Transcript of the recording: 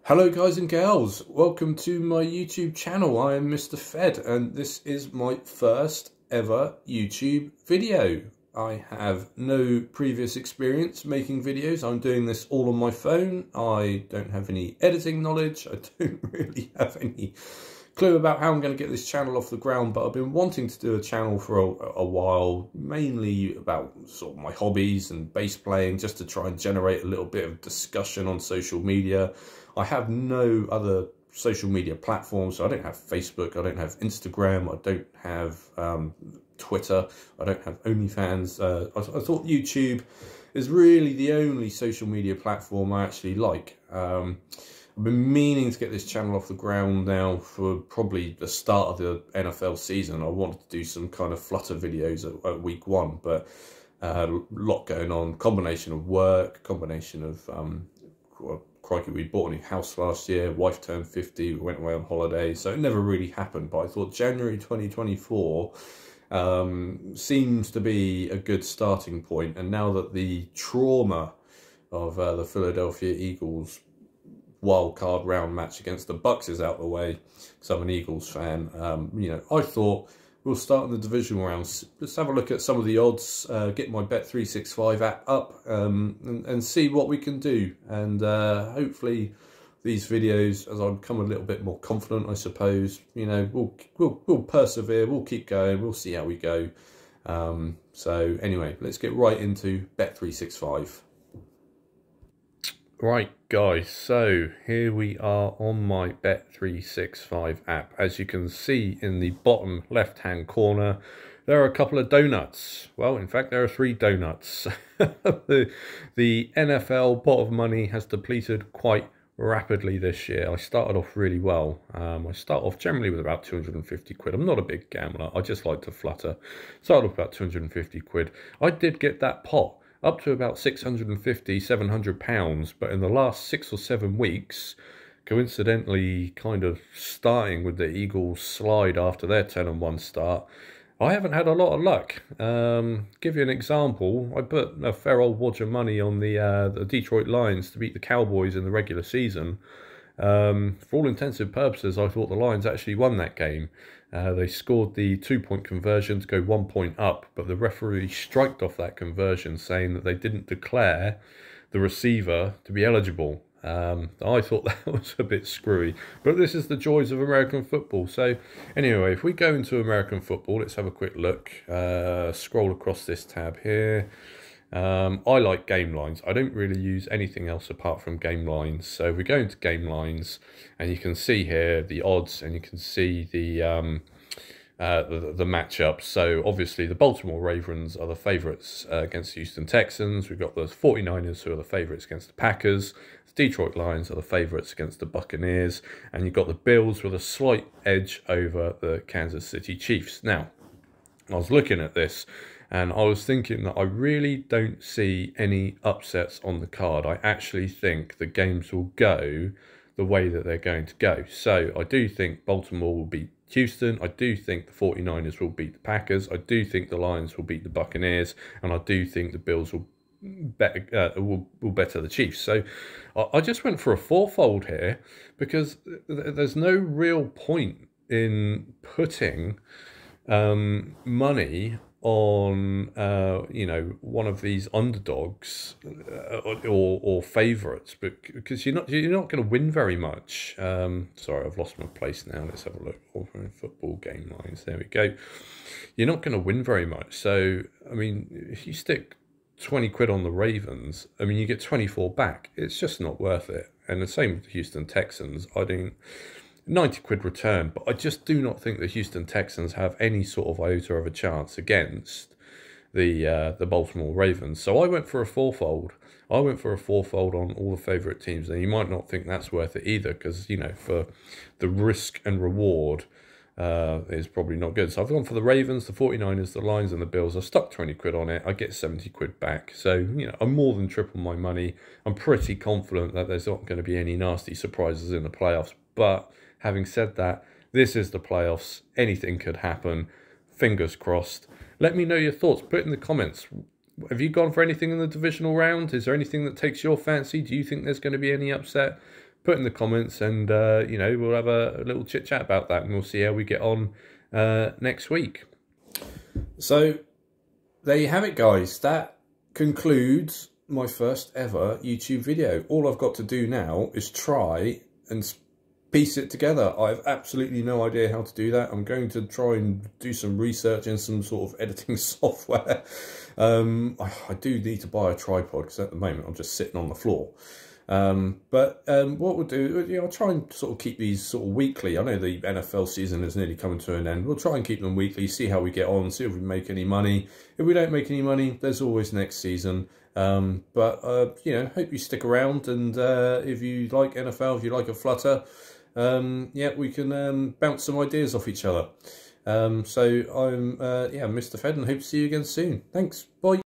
Hello guys and gals, welcome to my YouTube channel. I am Mr. Fed and this is my first ever YouTube video. I have no previous experience making videos. I'm doing this all on my phone. I don't have any editing knowledge. I don't really have any clue about how I'm going to get this channel off the ground, but I've been wanting to do a channel for a while, mainly about sort of my hobbies and bass playing, just to try and generate a little bit of discussion on social media. I have no other social media platforms, so I don't have Facebook, I don't have Instagram, I don't have Twitter, I don't have OnlyFans. I thought YouTube is really the only social media platform I actually like. I've been meaning to get this channel off the ground now for probably the start of the NFL season. I wanted to do some kind of flutter videos at week one, but a lot going on, combination of work, combination of, crikey, we bought a new house last year, wife turned 50, we went away on holiday, so it never really happened. But I thought January 2024 seems to be a good starting point. And now that the trauma of the Philadelphia Eagles wild card round match against the Bucks is out the way, so I'm an Eagles fan, I thought we'll start in the divisional rounds. Let's have a look at some of the odds, get my Bet365 app up, and see what we can do. And hopefully these videos, as I become a little bit more confident, I suppose, we'll persevere, we'll keep going, we'll see how we go. So anyway, let's get right into Bet365. Right guys, so here we are on my Bet365 app. As you can see in the bottom left hand corner, there are a couple of donuts. Well, in fact, there are 3 donuts. the NFL pot of money has depleted quite rapidly this year. I started off really well. I start off generally with about 250 quid. I'm not a big gambler, I just like to flutter. Started off about 250 quid. I did get that pot up to about 650, 700 pounds, but in the last 6 or 7 weeks, coincidentally kind of starting with the Eagles slide after their 10-1 start, I haven't had a lot of luck. Give you an example, I put a fair old wodge of money on the Detroit Lions to beat the Cowboys in the regular season. For all intensive purposes, I thought the Lions actually won that game. They scored the 2-point conversion to go 1 point up, but the referee striked off that conversion, saying that they didn't declare the receiver to be eligible. I thought that was a bit screwy, but this is the joys of American football. So anyway, if we go into American football, let's have a quick look. Scroll across this tab here. I like game lines. I don't really use anything else apart from game lines. So we go into game lines, and you can see here the odds, and you can see the matchups. So obviously the Baltimore Ravens are the favourites against the Houston Texans. We've got the 49ers who are the favourites against the Packers. The Detroit Lions are the favourites against the Buccaneers. And you've got the Bills with a slight edge over the Kansas City Chiefs. Now, I was looking at this, and I was thinking that I really don't see any upsets on the card. I actually think the games will go the way that they're going to go. So I do think Baltimore will beat Houston. I do think the 49ers will beat the Packers. I do think the Lions will beat the Buccaneers. And I do think the Bills will better the Chiefs. So I just went for a fourfold here, because there's no real point in putting money on one of these underdogs or favourites, but because you're not going to win very much. Sorry, I've lost my place now. Let's have a look. Football game lines. There we go. You're not going to win very much. So I mean, if you stick 20 quid on the Ravens, I mean, you get 24 back. It's just not worth it. And the same with the Houston Texans. I don't. 90 quid return, but I just do not think the Houston Texans have any sort of iota of a chance against the Baltimore Ravens. So I went for a fourfold. I went for a fourfold on all the favourite teams. And you might not think that's worth it either, because, for the risk and reward is probably not good. So I've gone for the Ravens, the 49ers, the Lions and the Bills. I stuck 20 quid on it. I get 70 quid back. So, I'm more than triple my money. I'm pretty confident that there's not going to be any nasty surprises in the playoffs. But having said that, this is the playoffs. Anything could happen. Fingers crossed. Let me know your thoughts. Put it in the comments. Have you gone for anything in the divisional round? Is there anything that takes your fancy? Do you think there's going to be any upset? put in the comments, and you know, we'll have a little chit chat about that, and we'll see how we get on next week. So there you have it, guys. That concludes my first ever YouTube video. All I've got to do now is try and piece it together. I have absolutely no idea how to do that. I'm going to try and do some research in some sort of editing software. I do need to buy a tripod, because at the moment I'm just sitting on the floor. But what we'll do, you know, I'll try and sort of keep these sort of weekly. I know the NFL season is nearly coming to an end. We'll try and keep them weekly, see how we get on, see if we make any money. If we don't make any money, there's always next season. But you know, hope you stick around, and if you like NFL, if you like a flutter, yeah, we can bounce some ideas off each other. So I'm yeah, Mr. Fed, and hope to see you again soon. Thanks, bye.